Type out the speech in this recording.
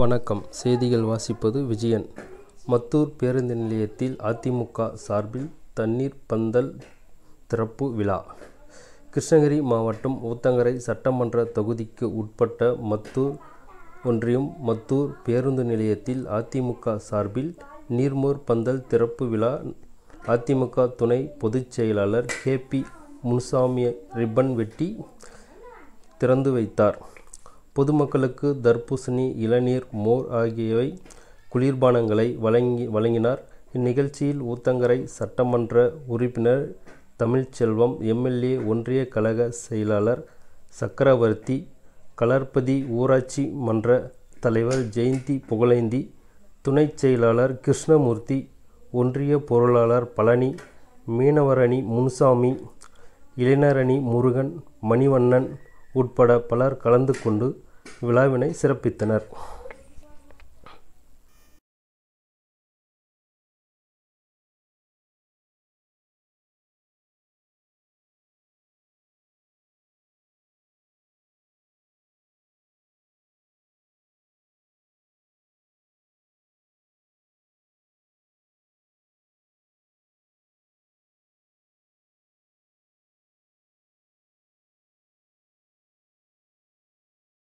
வணக்கம். செய்திகள் வாசிப்பது விஜயன். மத்தூர் பேருந்து நிலையத்தில் அதிமுக சார்பில் தண்ணீர் பந்தல் திறப்பு விழா. கிருஷ்ணகிரி மாவட்டம் ஊத்தங்கரை சட்டமன்ற தொகுதிக்கு உட்பட்ட மத்தூர் ஒன்றியம் மத்தூர் பேருந்து நிலையத்தில் அதிமுக சார்பில் நீர்மோர் பந்தல் திறப்பு விழா அதிமுக துணை பொதுச் செயலாளர் கே.பி. முனுசாமி ரிப்பன் வெட்டி திறந்து வைத்தார். பொதுமக்களுக்கு தர்பூசணி, இளநீர், மோர் ஆகியவை குளிர்பானங்களை வழங்கினார். இந்நிகழ்ச்சியில் ஊத்தங்கரை சட்டமன்ற உறுப்பினர் தமிழ்ச்செல்வம், எம்.எல்.ஏ. ஒன்றிய கழக செயலாளர் சக்கரவர்த்தி, கலர்பதி ஊராட்சி மன்ற தலைவர் ஜெயந்தி புகழேந்தி, துணை செயலாளர் கிருஷ்ணமூர்த்தி, ஒன்றிய பொருளாளர் பழனி, மீனவரணி முனுசாமி, இளைஞரணி முருகன், மணிவண்ணன் உட்பட பலர் கலந்து கொண்டு விழாவினை சிறப்பித்தனர்.